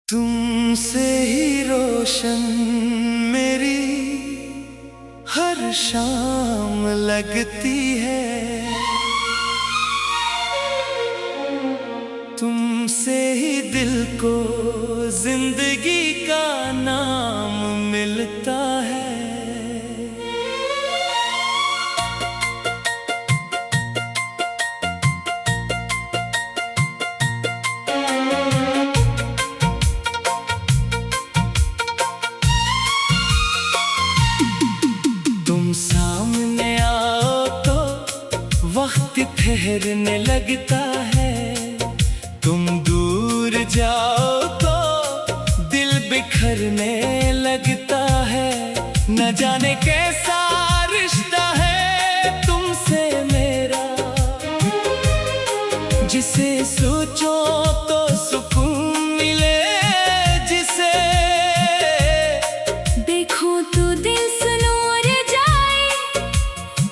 तुमसे ही रोशन मेरी हर शाम लगती है, तुमसे ही दिल को जिंदगी का नाम मिलता है। तुम सामने आओ तो वक्त ठहरने लगता है, तुम दूर जाओ तो दिल बिखरने लगता है। न जाने कैसा रिश्ता है तुमसे मेरा, जिसे सोचो तो सुकून मिले, जिसे देखो तो दिल सुनूर जाए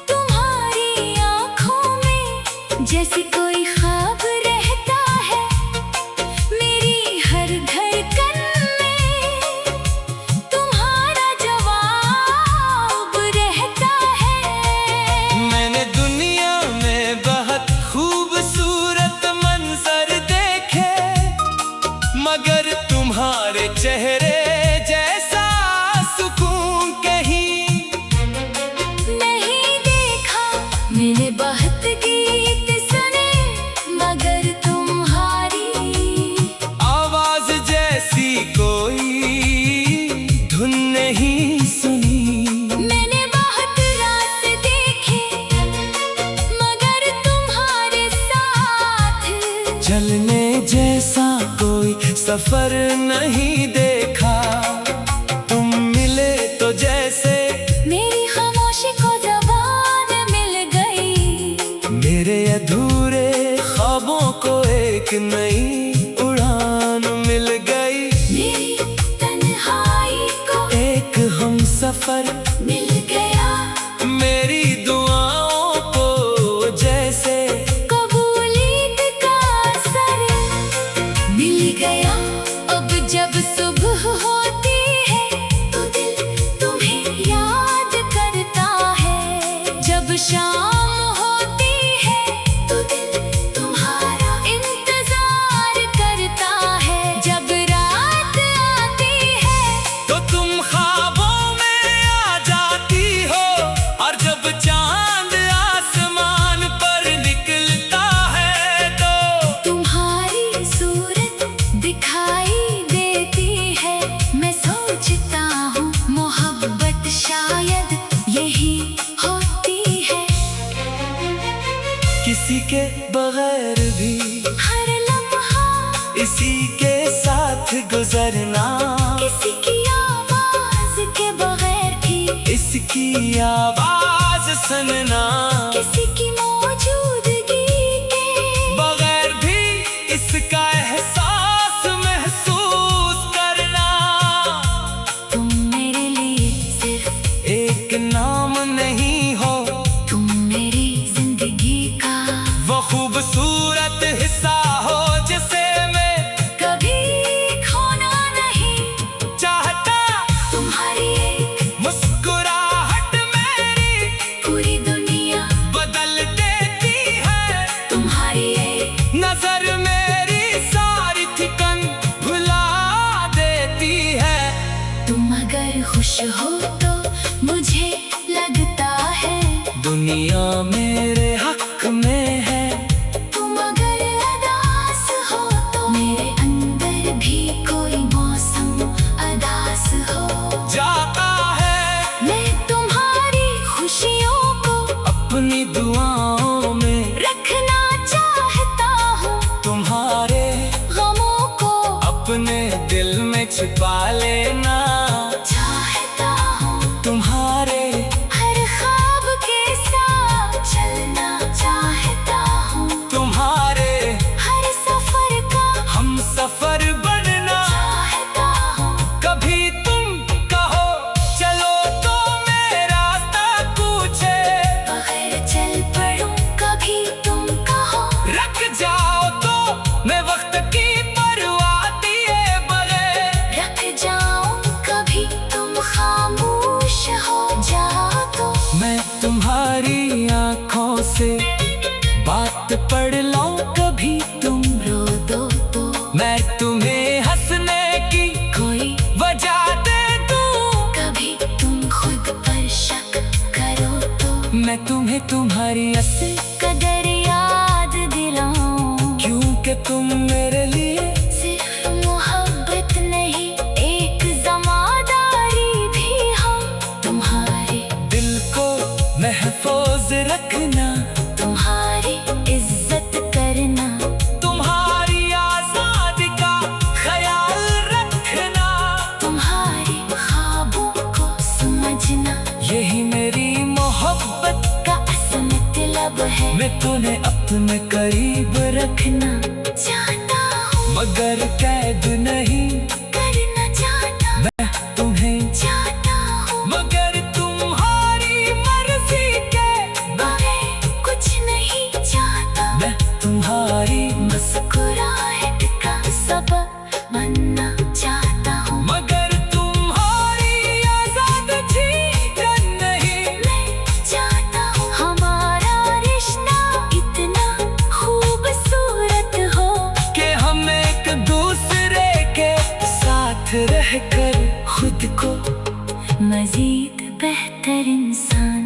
तुम्हारी आँखों में। जैसे कोई ख्वाब रहता है मेरी हर धड़कन में, तुम्हारा जवाब रहता है। मैंने दुनिया में बहुत खूबसूरत मंजर देखे, मगर तुम्हारे चेहरे जैसा सुकून कहीं नहीं देखा। मैंने बहुत गीत सुने मगर तुम्हारी आवाज जैसी कोई धुन नहीं सुनी। मैंने बहुत रात देखे मगर तुम्हारे साथ चलने जैसा कोई सफर नहीं देखा। तुम मिले तो जैसे मेरी खामोशी को ज़बान मिल गई, मेरे अधूरे ख्वाबों को एक नई उड़ान मिल गई। मेरी तन्हाई को एक हम सफर मिल गया, मेरी दुआओं को जैसे कबूलियत का असर मिल गया। अब जब सुबह होती है तो दिल तुम्हें याद करता है, जब शाम होती है तो दिल तुम्हारा इंतजार करता है। जब रात आती है तो तुम ख्वाबों में आ जाती हो, और जब चांद आसमान पर निकलता है तो तुम्हारी सूरत दिखाई देती है। मैं सोचता हूँ मोहब्बत शायद यही होती है, किसी के बगैर भी हर लम्हा इसी के साथ गुजरना, किसी की आवाज के बगैर भी इसकी आवाज सुनना, किसी की मौजूदगी के बगैर भी इसका एहसास महसूस करना। तुम मेरे लिए सिर्फ एक नाम नहीं हो, तुम मेरी जिंदगी का वो खूबसूरत हिस्सा हो जिसे मैं कभी खोना नहीं चाहता। तुम्हारी एक मुस्कुराहट मेरी पूरी दुनिया बदल देती है, तुम्हारी एक नजर मेरी सारी थिकन भुला देती है। तुम अगर खुश हो तो मुझे लगता है दुनिया मेरे हक में है, तुम अगर उदास हो तो मेरे अंदर भी कोई मौसम अदास हो जाता है मैं तुम्हारी खुशियों को अपनी दुआओं में, रखना चाहता हूँ तुम्हारे गमों को अपने दिल में छिपा लेना चाहता हूँ, तुम्हारे हर ख्वाब के साथ चलना चाहता हूँ, तुम्हारे हर सफर का हम सफर बनना चाहता हूँ। कभी तुम कहो चलो तो मैं रास्ता पूछे, बगैर चल पड़ूं कभी तुम कहो रख जाओ तो मैं वक्त की परवाह दिए बगैर पढ़ लो कभी तुम रो दो तो मैं तुम्हें हंसने की कोई वजह दे दूं। कभी तुम खुद पर शक करो तो मैं तुम्हें तुम्हारी असली कदर याद दिलाऊं। क्योंकि तुम मेरे लिए सिर्फ मोहब्बत नहीं एक जमादारी भी हो। तुम्हारे दिल को महफूज रखना, तुम्हारी इज्जत करना, तुम्हारी आजादी का ख्याल रखना, तुम्हारे ख्वाबों को समझना, यही मेरी मोहब्बत का असल मतलब है। मैं तुम्हें अपने करीब रखना चाहता हूँ मगर कैद नहीं करना चाहता, मैं तुम्हें चाहता हूँ मगर तुम्हारी मर्जी के बगैर कुछ नहीं चाहता। मैं तुम्हारी मुस्कुराहट का सबब बनना चाहता हूँ मगर तुम्हारी आजाद जीवन नहीं। मैं चाहता हूँ हमारा रिश्ता इतना खूबसूरत हो कि हम एक दूसरे के साथ रहकर खुद को मजीद बेहतर इंसान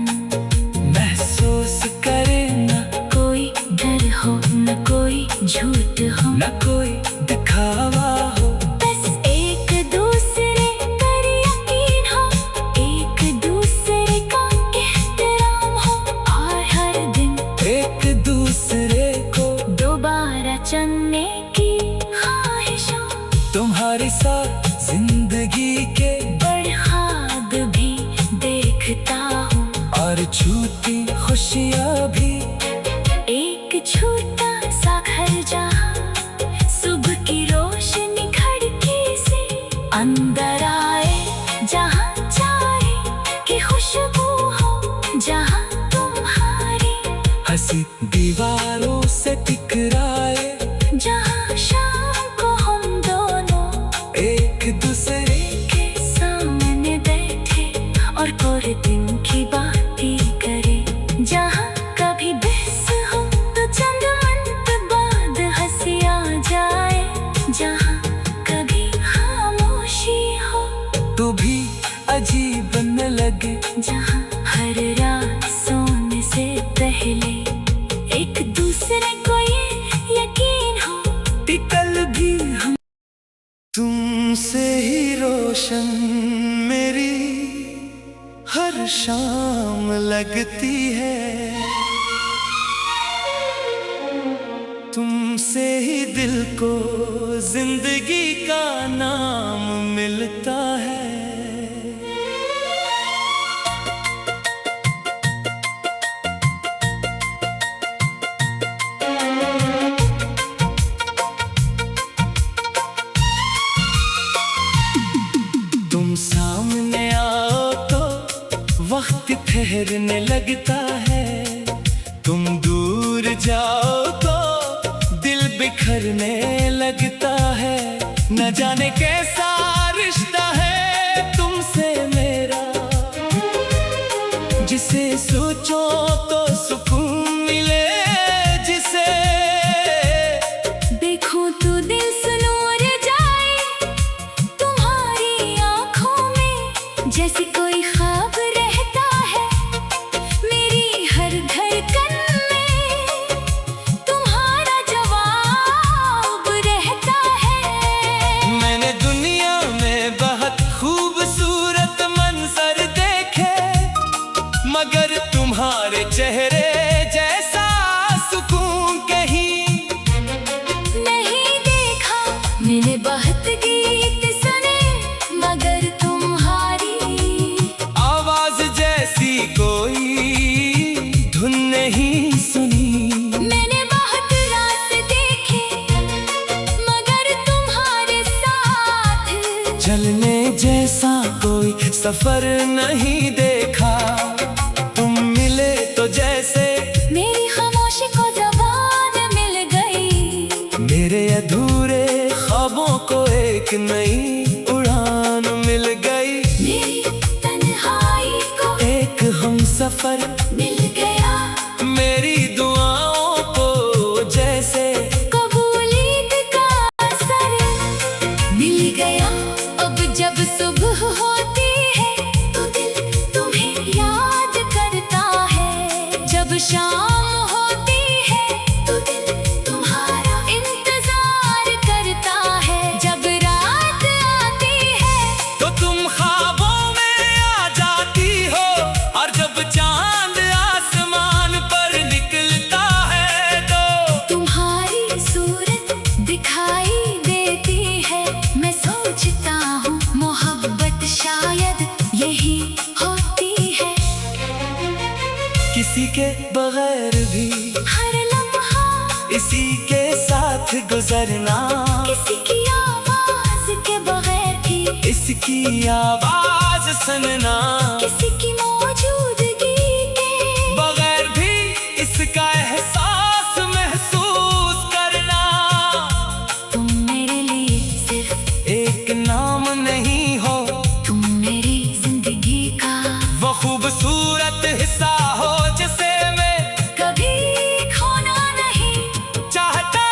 महसूस करे। न कोई डर हो न कोई झूठ हो न कोई दिखावा हो, बस एक दूसरे पर यकीन हो, एक दूसरे का एहतराम हो और हर दिन एक दूसरे को दोबारा चलने की ख्वाहिश हो। तुम्हारे साथ जिंदगी के बड़े ख्वाब भी देखता हूँ और छूटी खुशियाँ भी। एक छोटा सा घर जहाँ सुबह की रोशनी खिड़की से अंदर आए, जहाँ चाय की खुशबू हो, जहाँ तुम्हारी हंसी दीवारों से टकराए, जहाँ शाम को हम दोनों एक दूसरे के सामने बैठे और पूरे दिन की बातें करें, जहाँ कभी बहस हो तो चंद मिनट बाद हंसी आ जाए, जहाँ कभी खामोशी हो तो भी अजीब न लगे, जहाँ हर रात सोने से पहले एक दूसरे को ये यकीन हो। टिकल भी हम तुमसे ही रोशन मेरी हर शाम लगती है। तुमसे ही दिल को जिंदगी का नाम मिलता है। तुम सामने आओ तो वक्त ठहरने लगता है, तुम दूर जाओ तो दिल बिखरने लगता है। न जाने कैसा रिश्ता है तुमसे मेरा, जिसे सोचो तो सुकून मिले, जिसे देखो तो दिल सुनूर जाए तुम्हारी आँखों में, जैसे कोई ख्वाब रहता है मेरी हर धड़कन में, तुम्हारा जवाब रहता है। मैंने दुनिया में बहुत खूबसूरत मंजर देखे, मगर तुम्हारे चेहरे जैसा सुकून कहीं नहीं देखा। मैंने बहुत गीत सुने मगर तुम्हारी आवाज जैसी कोई धुन नहीं सुनी। मैंने बहुत रात देखे मगर तुम्हारे साथ चलने जैसा कोई सफर नहीं देखा। तुम मिले तो जैसे मेरी खामोशी को जबान मिल गई, मेरे अधूरे ख्वाबों को एक नई उड़ान मिल गई। मेरी तन्हाई को एक हम सफर मिल गया, मेरी दुआओं को बगैर भी हर लम्हा इसी के साथ गुजरना, किसी की आवाज के बगैर भी इसकी आवाज सुनना, किसी की मौजूदगी के बगैर भी इसका एहसास महसूस करना। तुम मेरे लिए सिर्फ एक नाम नहीं हो, तुम मेरी जिंदगी का वो खूबसूरत हिस्सा हो जिसे मैं कभी खोना नहीं चाहता।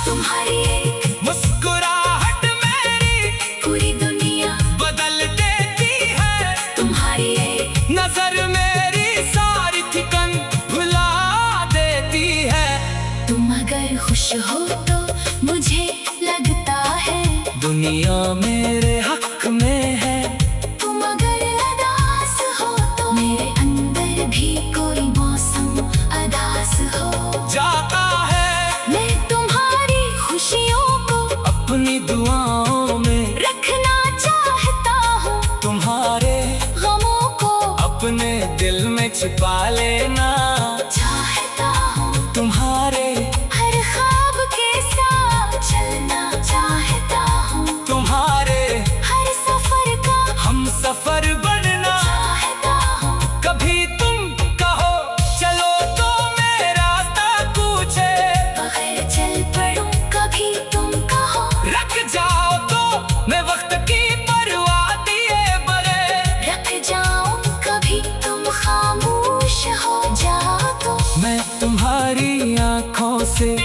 तुम्हारी एक मुस्कुराहट मेरी पूरी दुनिया बदल देती है, तुम्हारी एक नजर मेरी सारी थिकन भुला देती है। तुम अगर खुश हो तो मुझे लगता है दुनिया मेरे हक में है, तुम अगर उदास हो तो मेरे अंदर भी कोई मौसम अदास हो जाता है मैं तुम्हारी खुशियों को अपनी दुआओं में, रखना चाहता हूँ तुम्हारे गमों को अपने दिल में छिपा लेना चाहता हूँ तुम्हारे हर ख्वाब के साथ चलना चाहता हूँ तुम्हारे हर सफर का हम सफर बनना चाहता हूँ कभी तुम कहो चलो तो मैं रास्ता पूछे, बगैर चल पड़ूं कभी तुम कहो रख जाओ तो मैं वक्त की परवाह दिए बगैर, रख जाऊं कभी तुम खामोश हो जाओ तो मैं तुम्हारी आंखों से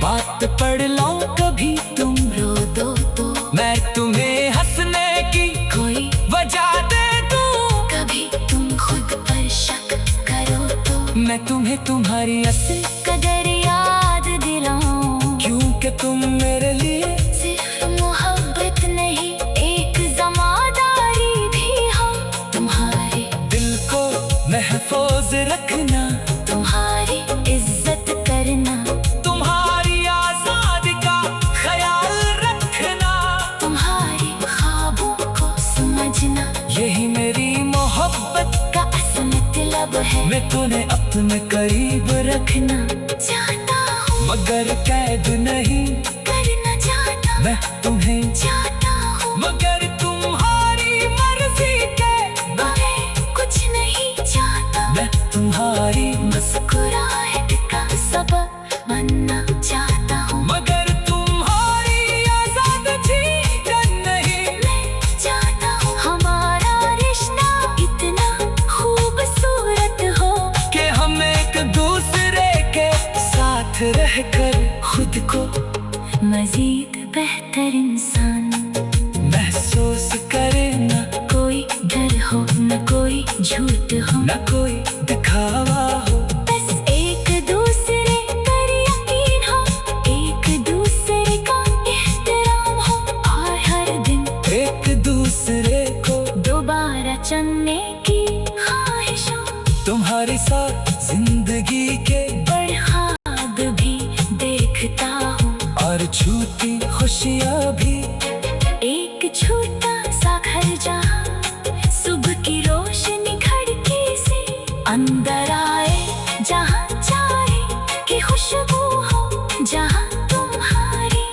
बात पढ़ लूं कभी तुम रो दो तो मैं तुम्हें हंसने की कोई वजह दे दूं, कभी तुम खुद पर शक करो तो मैं तुम्हें तुम्हारी असल कदर याद दिलाऊं क्योंकि तुम मेरे लिए सिर्फ मोहब्बत नहीं एक जमादारी भी हो तुम्हारे दिल को महफूज रखना, तुम्हारी इज्जत करना तुम्हारी आजादी का ख्याल रखना, तुम्हारी ख्वाबों को समझना यही मेरी मोहब्बत का असल मतलब है मैं तुम्हें अपने करीब रखना चाहता हूँ मगर कैद नहीं करना चाहता मैं तुम्हें चाहता हूँ मगर तुम्हारी मर्जी के बगैर कुछ नहीं चाहता मैं तुम्हारी मुस्कुराहट का सबब बनना चाहता हूँ मगर तुम्हारी आजाद जीवन नहीं मैं चाहता हूँ हमारा रिश्ता इतना खूबसूरत हो कि हम एक दूसरे के साथ रहकर खुद को मजीद बेहतर इंसान महसूस करे, न कोई डर हो न कोई झूठ हो न कोई दिखावा हो, बस एक दूसरे पर यकीन हो एक दूसरे का एहतराम हो और हर दिन एक दूसरे को दोबारा चलने की ख्वाहिश हो तुम्हारे साथ जिंदगी के बड़ ख्वाब भी देखता हूँ और छूटी खुशियाँ भी, एक छोटा सा घर जहाँ सुबह की रोशनी खिड़की से अंदर आए जहाँ चाय की खुशबू हो जहाँ तुम्हारी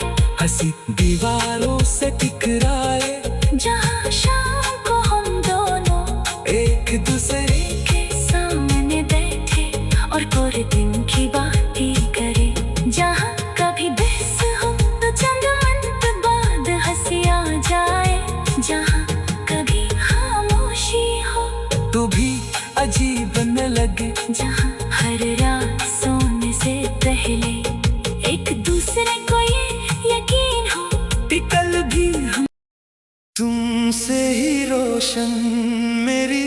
हंसी दीवारों से टकराए, जहाँ शाम को हम दोनों एक दूसरे के सामने बैठे और पूरे दिन की बातें करें, जहाँ कभी बहस हो तो चंद मिनट बाद हंसी आ जाए, जहाँ कभी खामोशी हो तो भी अजीब न लगे, जहाँ हर रात सोने से पहले एक दूसरे को ये यकीन हो टिकल भी हम तुमसे ही रोशन मेरी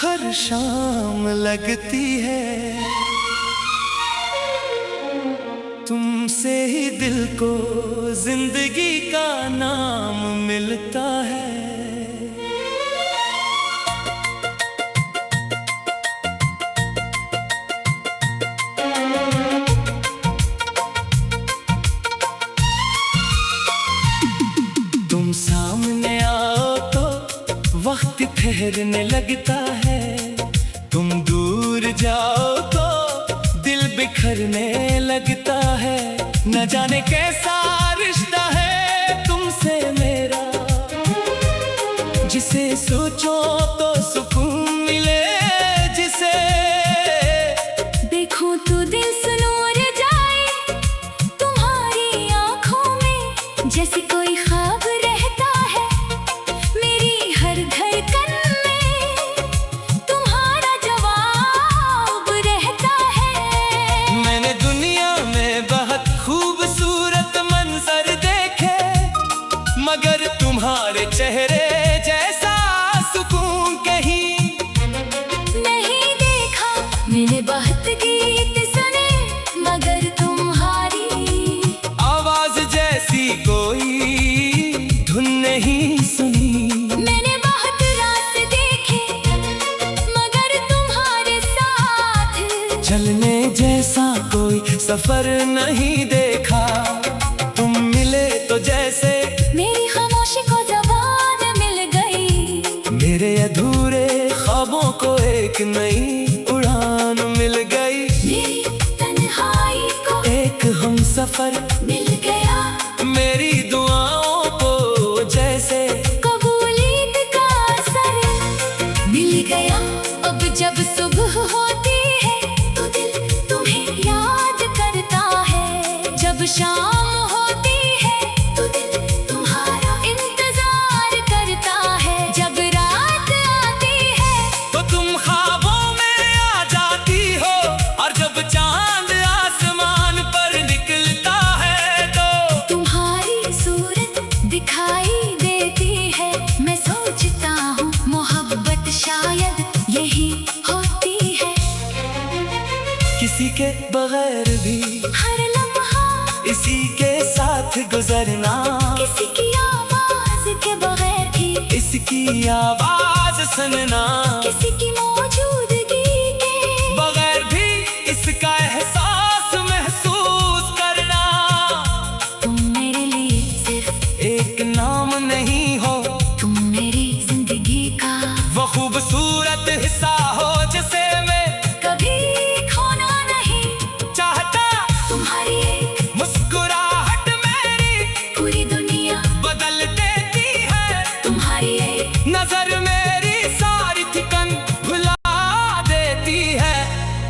हर शाम लगती है, तुमसे ही दिल को जिंदगी का नाम मिलता है। तुम सामने आओ तो वक्त ठहरने लगता है, तुम दूर जाओ बिखरने लगता है। न जाने कैसा रिश्ता है तुमसे मेरा, जिसे सोचो तो सुकून मिले, जिसे देखो तो दिल सुनूर जाए तुम्हारी आंखों में, जैसे कोई ख्वाब रहता है मेरी हर धड़कन में, तुम्हारा जवाब रहता है। मैंने दुनिया में बहुत खूबसूरत मंजर देखे, मगर तुम्हारे चेहरे जैसा सुकून कहीं नहीं देखा। मैंने बहुत गीत सुने मगर तुम्हारी आवाज जैसी कोई धुन नहीं सुनी। मैंने बहुत रात देखे मगर तुम्हारे साथ चलने जैसा कोई सफर नहीं देखा। तुम मिले तो जैसे मेरी खामोशी को जबान मिल गई, मेरे अधूरे ख्वाबों को एक नई उड़ान मिल गई। मेरी तन्हाई को एक हम सफर मिल गया, मेरी दुआओं को जैसे कबूलियत का असर मिल गया। अब जब सुबह होती है तो दिल तुम्हें याद करता है, जब शाम होती है तो दिल तुम्हारा इंतजार करता है, जब रात आती है तो तुम ख्वाबों में आ जाती हो, और जब चांद आसमान पर निकलता है तो तुम्हारी सूरत दिखाई देती है। मैं सोचता हूँ मोहब्बत शायद यही होती है, किसी के बगैर भी हर लम्हा इसी के साथ गुजरना, किसी की आवाज के बगैर भी इसकी आवाज सुनना, किसी की मौजूदगी के बगैर भी इसका एहसास महसूस करना। तुम मेरे लिए सिर्फ एक नाम नहीं हो, तुम मेरी जिंदगी का वो खूबसूरत हिस्सा हो जिसे मैं कभी खोना नहीं चाहता। तुम्हारी एक मुस्कुराहट मेरी पूरी दुनिया बदल देती है, तुम्हारी एक नजर मेरी सारी थकन भुला देती है।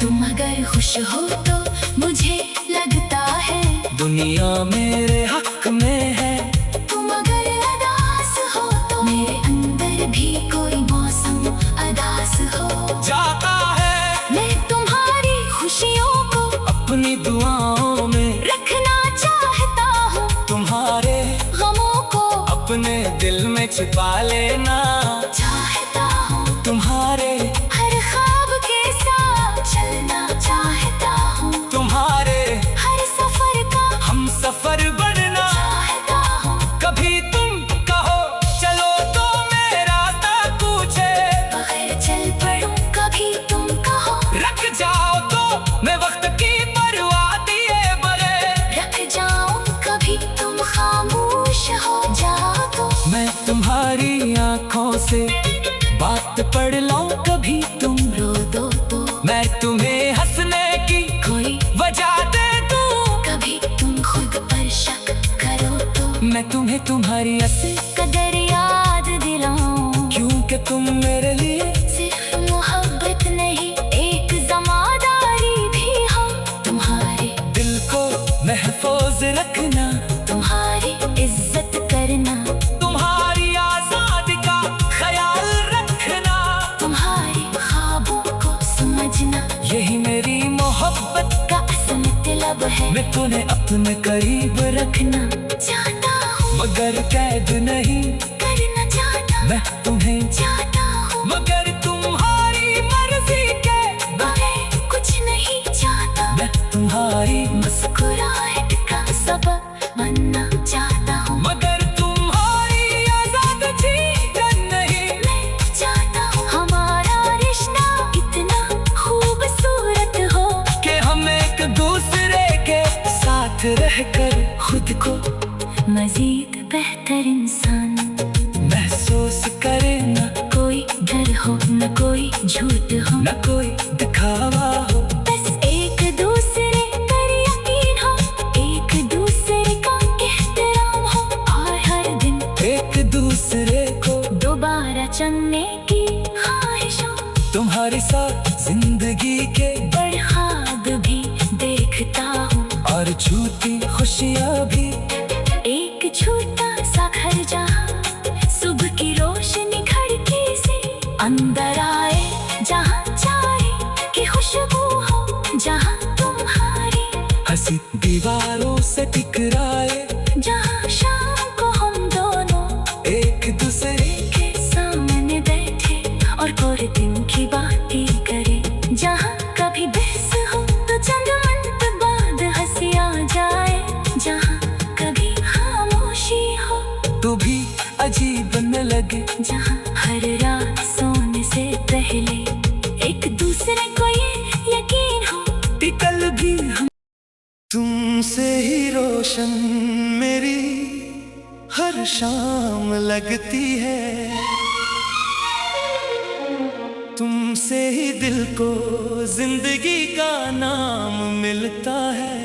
तुम अगर खुश हो तो मुझे लगता है दुनिया मेरे हक में है, तुम अगर अदास हो तो मेरे अंदर भी कोई मौसम अदास हो जाता है मैं तुम्हारी खुशियों को अपनी दुआओं में, रखना चाहता हूँ तुम्हारे गमों को अपने दिल में छिपा लेना चाहता हूँ, तुम्हारे हर ख्वाब के साथ चलना चाहता हूँ, तुम्हारे हर सफर का हम सफर बनना चाहता हूँ। कभी तुम कहो चलो तो मैं रास्ता पूछे, बगैर चल पड़ूं कभी तुम कहो, रख जाओ तो मैं वक्त की परवाह दिए बगैर, रख जाऊं कभी तुम खामोश हो जाओ तो मैं तुम्हारी आंखों से बात पढ़ लूं कभी तुम रो दो तो मैं तुम्हें हंसने की कोई वजह दे दूं, कभी तुम खुद पर शक करो तो मैं तुम्हें तुम्हारी असली कदर याद दिलाऊं। क्योंकि तुम मेरे लिए सिर्फ मोहब्बत नहीं एक जमादारी भी हो, तुम्हारे दिल को महफूज रखना, तुम्हारी इज्जत करना, तुम्हारी आजादी का ख्याल रखना, तुम्हारी ख्वाबों को समझना, यही मेरी मोहब्बत का असल मतलब है मैं तुम्हें अपने करीब रखना चाहता हूँ, मगर कैद नहीं करना चाहता मैं तुम्हें, चाहता हूँ, मगर तुम्हारी मर्जी के बगैर कुछ नहीं चाहता। मैं तुम्हारी मुस्कुराहट का सबब बनना चाहता हूँ, मगर तुम्हारी आजाद जीवन नहीं मैं चाहता हूँ हमारा रिश्ता इतना खूबसूरत हो कि हम एक दूसरे के साथ रहकर खुद को मजीद बेहतर इंसान महसूस करे, न कोई डर हो न कोई झूठ हो न कोई दिखावा हो, बस एक दूसरे चलने की ख्वाहिशों, तुम्हारे साथ जिंदगी के बड़े ख्वाब भी देखता हूँ, और झूठी खुशियाँ भी। एक छोटा सा घर जहाँ सुबह की रोशनी खिड़की से अंदर आए, जहाँ चाय की खुशबू हो, जहाँ तुम्हारी हंसी दीवारों से टकराए, जहाँ शाम को हम दोनों एक दूसरे के सामने बैठे और पूरे दिन की बातें करें, जहाँ कभी बहस हो तो चंद मिनट बाद हंसी आ जाए, जहाँ कभी खामोशी हो तो भी अजीब न लगे, जहाँ हर रात सोने से पहले एक दूसरे को ये यकीन हो कि कल भी हम तुमसे ही रोशन मेरी हर शाम लगती है, तुमसे ही दिल को जिंदगी का नाम मिलता है।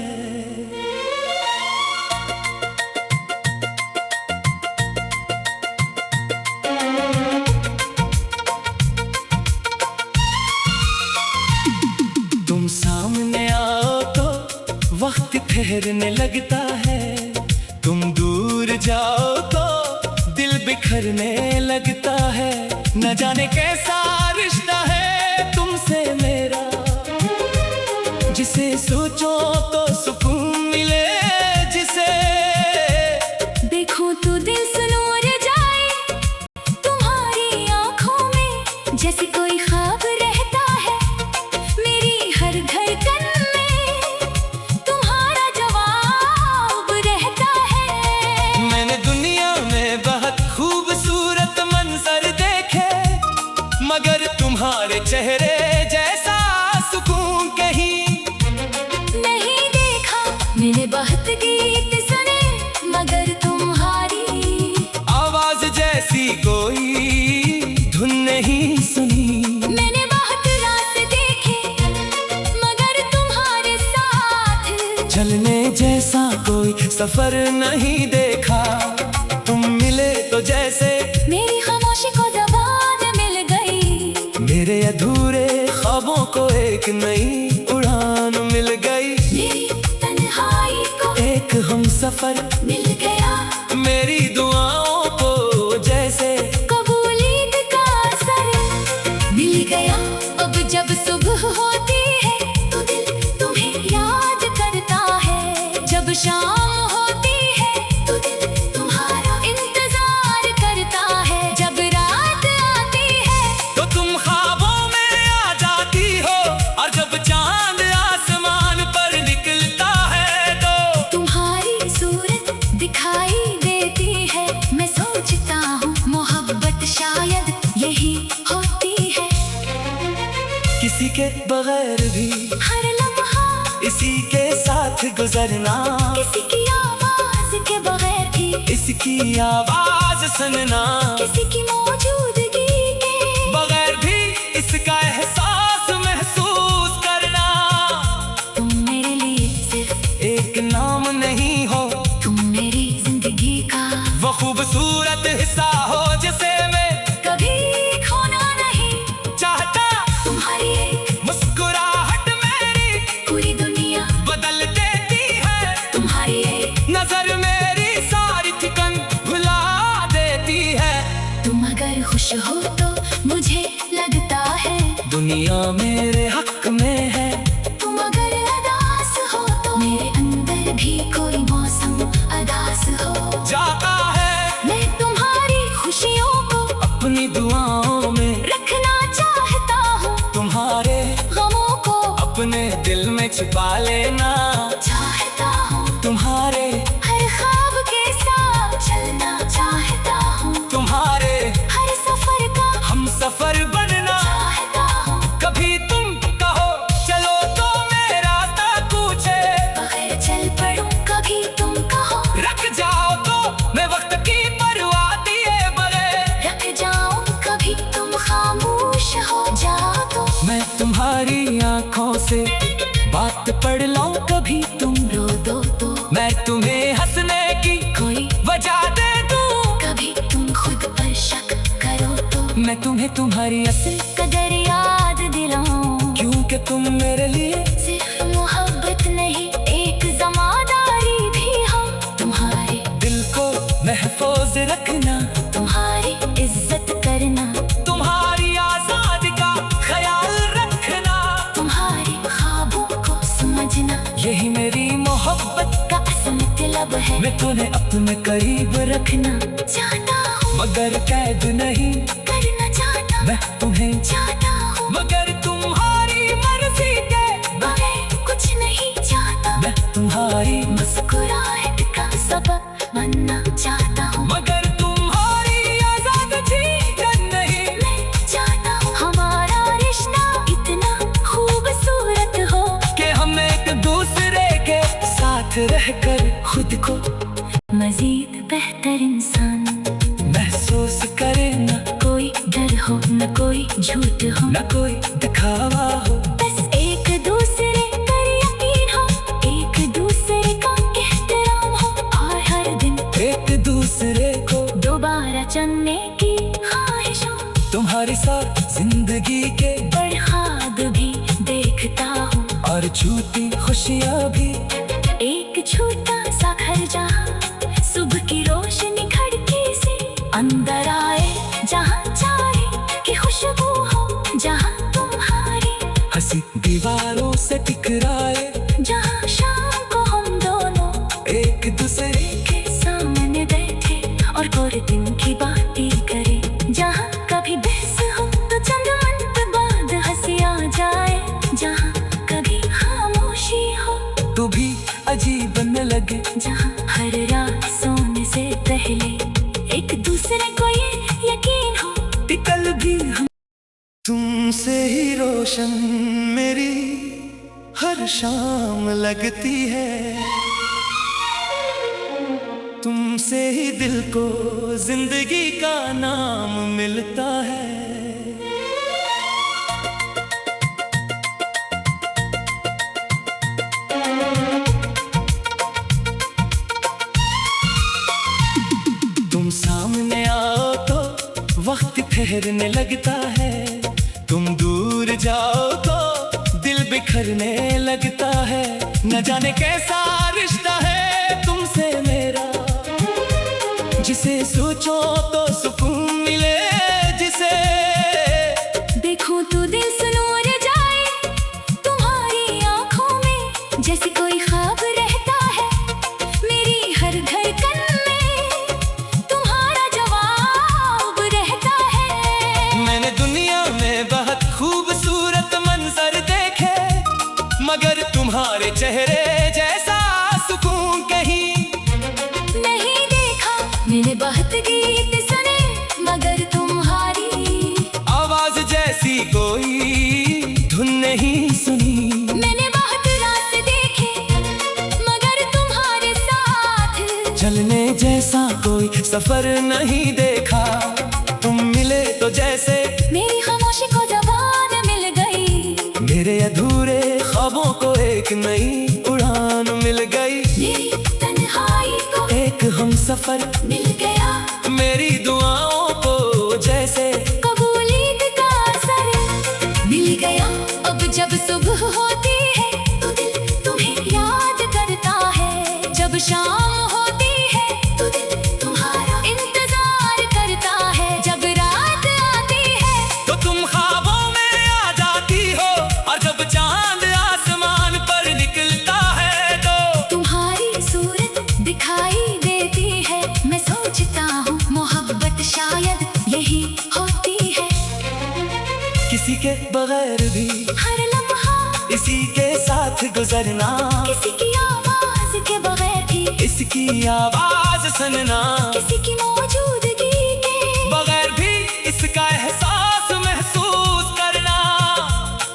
तुम सामने आओ तो वक्त ठहरने लगता है, तुम दूर जाओ तो दिल बिखरने लगता है। न जाने कैसा रिश्ता है तुमसे मेरा, जिसे सोचो तो सुकून मिले, जिसे देखो तो दिल सुनूर जाए तुम्हारी आंखों में, जैसे कोई ख्वाब रहता है मेरी हर धड़कन में, तुम्हारा जवाब रहता है। मैंने दुनिया में बहुत खूबसूरत मंजर देखे, मगर तुम्हारे चेहरे जैसा सुकून कहीं नहीं देखा। मैंने बहुत गीत सुने मगर तुम्हारी आवाज जैसी कोई धुन नहीं सुनी। मैंने बहुत रात देखे मगर तुम्हारे साथ चलने जैसा कोई सफर नहीं देखा, तुम मिले तो जैसे मेरी खामोशी को ज़बान मिल गई, मेरे अधूरे ख्वाबों को एक नई उड़ान मिल गई। मेरी तन्हाई को एक हम सफर मिल गया, मेरी दुआओं को जैसे कबूलियत का असर मिल गया। अब जब सुबह होती है तो दिल तुम्हें याद करता है, जब शाम होती है तो दिल तुम्हारा इंतजार करता है, जब रात आती है तो तुम ख्वाबों में आ जाती हो, और जब चांद आसमान पर निकलता है तो तुम्हारी सूरत दिखाई देती है। मैं सोचता हूँ मोहब्बत शायद यही होती है, किसी के बगैर भी हर लम्हा इसी के साथ गुजरना, किसी की आवाज के बगैर भी इसकी आवाज सुनना, किसी की मौजूदगी के बगैर भी इसका एहसास महसूस करना। तुम मेरे लिए सिर्फ एक नाम नहीं हो, तुम मेरी जिंदगी का वो खूबसूरत हिस्सा हो जिसे मैं कभी खोना नहीं चाहता। तुम्हारी एक मुस्कुराहट मेरी पूरी दुनिया बदल देती है, तुम्हारी एक नजर मेरी सारी थकन भुला देती है। तुम अगर खुश हो तो मुझे लगता है दुनिया मेरे हक में है, तुम अगर अदास हो तो मेरे अंदर भी कोई मौसम अदास हो जाता है मैं तुम्हारी खुशियों को अपनी दुआओं में, रखना चाहता हूँ तुम्हारे गमों को अपने दिल में छिपा लेना चाहता हूँ, तुम्हारे हर ख्वाब के साथ चलना चाहता हूँ, तुम्हारे हर सफर का हम सफर बनना चाहता हूँ। कभी तुम कहो चलो तो मैं रास्ता पूछे, बगैर चल पड़ूं कभी तुम कहो, रख जाओ तो मैं वक्त की परवाह दिए बगैर, रख जाऊं कभी तुम खामोश हो जाओ तो मैं तुम्हारी आंखों से बात पढ़ लूं मैं तुम्हें तुम्हारी असल कदर याद दिलाऊं, क्योंकि तुम मेरे लिए सिर्फ मोहब्बत नहीं एक जमादारी भी हो। तुम्हारे दिल को महफूज रखना, तुम्हारी इज्जत करना, तुम्हारी आजादी का ख्याल रखना, तुम्हारे ख्वाबों को समझना, यही मेरी मोहब्बत का असल मतलब है। मैं तुम्हें अपने करीब रखना चाहता हूँ मगर कैद नहीं करना चाहता, मैं तुम्हें चाहता हूँ मगर तुम्हारी मर्जी के बगैर कुछ नहीं चाहता। मैं तुम्हारी मुस्कुराहट का सबब बनना चाहता हूँ, मगर तुम्हारी आजाद जीवन नहीं। मैं चाहता हूँ हमारा रिश्ता इतना खूबसूरत हो कि हम एक दूसरे के साथ रहकर खुद को मजीद बेहतर इंसान महसूस करे, न कोई डर हो न कोई झूठ हो, न कोई दिखावा हो, बस एक दूसरे पर यकीन हो, एक दूसरे का एहतराम हो, और हर दिन एक दूसरे को दोबारा चुनने की ख्वाहिश हो। तुम्हारे साथ जिंदगी के बड़े ख्वाब भी देखता हूँ, और झूठी खुशियाँ भी। एक छोटा सा घर जहाँ सुबह की रोशनी खिड़की से अंदर आए, जहाँ चाहे कि खुशबू हो, जहाँ तुम्हारी हंसी दीवारों से टकराए, जहाँ शाम को हम दोनों एक दूसरे के सामने बैठे और पूरे दिन की बातें करें, जहाँ कभी बहस हो तो चंद मिनट बाद हंसी आ जाए, जहाँ कभी खामोशी हो तो भी अजीब न लगे, जहाँ हर रात सोने से पहले एक दूसरे को ये यकीन हो कि कल भी हम तुमसे ही रोशन मेरी हर शाम लगती है, तुमसे ही दिल को जिंदगी का नाम मिलता है। तुम सामने आओ तो वक्त ठहरने लगता है, तुम दूर जाओ तो दिल बिखरने लगता है। न जाने कैसा रिश्ता है तुमसे मेरा, जिसे सोचो तो सुकून मिले, जिसे देखो तो दिल सुनूर जाए तुम्हारी आंखों में, जैसे कोई ख्वाब रहता है मेरी हर धड़कन में, तुम्हारा जवाब रहता है। मैंने दुनिया में बहुत खूबसूरत मंजर देखे, मगर तुम्हारे चेहरे जैसा सुकून कहीं नहीं देखा। मैंने बहुत गीत सुने मगर तुम्हारी आवाज जैसी कोई धुन नहीं सुनी। मैंने बहुत रात देखे मगर तुम्हारे साथ चलने जैसा कोई सफर नहीं देखा, तुम मिले तो जैसे मेरी खामोशी को जबान मिल गई, मेरे अधूरे ख्वाबों को एक नई उड़ान मिल गई। मेरी तन्हाई को एक हम सफर मिल गया, मेरी दुआओं को जैसे कबूलियत का असर मिल गया। अब जब सुबह होती है तो दिल तुम्हें याद करता है, जब शाम होती है तो दिल तुम्हारा इंतजार करता है, जब रात आती है तो तुम ख्वाबों में आ जाती हो, और जब चांद आसमान पर निकलता है तो तुम्हारी सूरत दिखाई देती है। मैं सोचता हूँ मोहब्बत शायद यही होती है, किसी के बगैर भी हर लम्हा इसी के साथ गुजरना, किसी की आवाज के बगैर भी इसकी आवाज सुनना, किसी की मौजूदगी के बगैर भी इसका एहसास महसूस करना।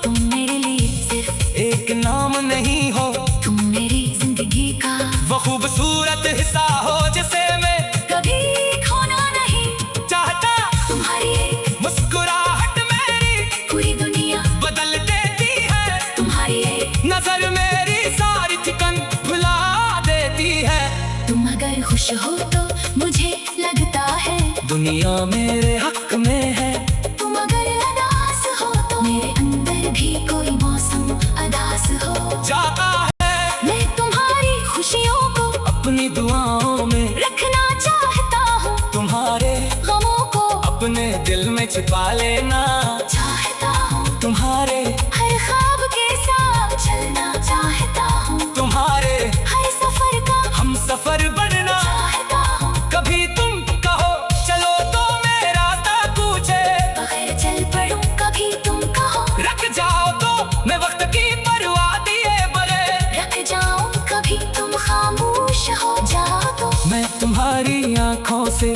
तुम मेरे लिए सिर्फ एक नाम नहीं हो, तुम मेरी जिंदगी का वो खूबसूरत हिस्सा हो जिसे मैं कभी खोना नहीं चाहता। तुम्हारी एक मुस्कुराहट मेरी पूरी दुनिया बदल देती है, तुम्हारी एक नजर मेरी सारी चिकन भुला देती है। तुम अगर खुश हो तो मुझे लगता है दुनिया मेरे हक में है, अपने दिल में छिपा लेना चाहता हूँ तुम्हारे हर ख्वाब के साथ चलना चाहता हूँ तुम्हारे हर सफर का हम सफर बनना चाहता हूँ कभी तुम कहो चलो तो मैं रास्ता पूछे बगैर चल पड़ूं कभी तुम कहो रख जाओ तो मैं वक्त की परवाह दिए बरे रख जाऊं कभी तुम खामोश हो जाओ तो मैं तुम्हारी आंखों से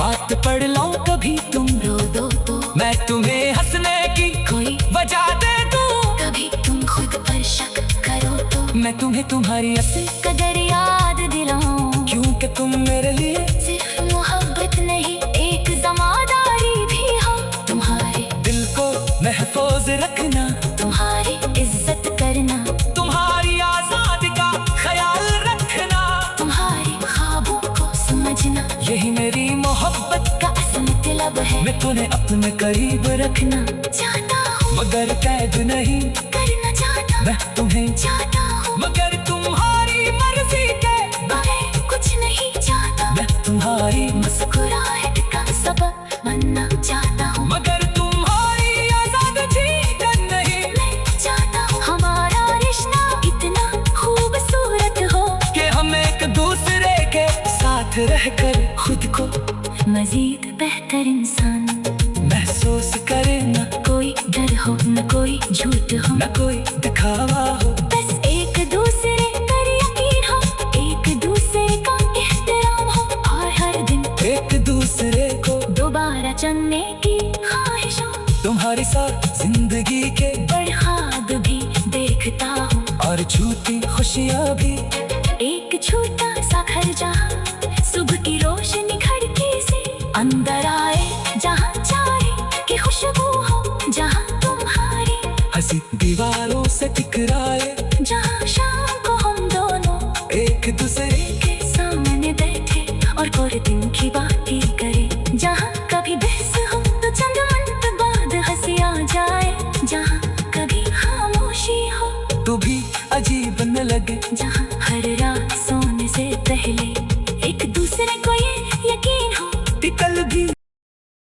बात पढ़ लूं कभी तुम रो दो तो मैं तुम्हें हंसने की कोई वजह दे दूं कभी तुम खुद पर शक करो तो मैं तुम्हें तुम्हारी असली कदर याद दिलाऊं क्योंकि तुम मेरे लिए सिर्फ मोहब्बत नहीं एक जमादारी भी हो तुम्हारे दिल को महफूज रखना तुम्हारी इज्जत करना तुम्हारी आजादी का ख्याल रखना तुम्हारे ख्वाबों को समझना यही मेरी मोहब्बत का असल मतलब है मैं तुम्हें अपने करीब रखना चाहता हूँ मगर कैद नहीं करना चाहता मैं तुम्हें चाहता हूँ मगर तुम्हारी मर्जी के बगैर कुछ नहीं चाहता मैं तुम्हारी मुस्कुराहट का सबब बनना चाहता हूँ मगर तुम्हारी आजाद जीवन नहीं मैं चाहता हूँ हमारा रिश्ता इतना खूबसूरत हो कि हम एक दूसरे के साथ रहकर खुद को मजीद बेहतर इंसान महसूस करे न कोई डर हो न कोई झूठ हो न कोई दिखावा हो बस एक दूसरे पर यकीन हो एक दूसरे का एहतराम हो और हर दिन एक दूसरे को दोबारा चलने की ख्वाहिश हो तुम्हारे साथ जिंदगी के बड़े ख्वाब भी देखता हूँ और झूठी खुशियाँ भी एक छोटा सा घर जहाँ सुबह की रोशनी खिड़की से अंदर आए जहाँ चाहे कि खुशबू हो जहाँ तुम्हारी हंसी दीवारों से टकराए जहाँ शाम को हम दोनों एक दूसरे के सामने बैठे और पूरे दिन की बातें करें जहाँ कभी बहस हो तो चंद मिनट बाद हंसी आ जाए जहाँ कभी खामोशी हो तू भी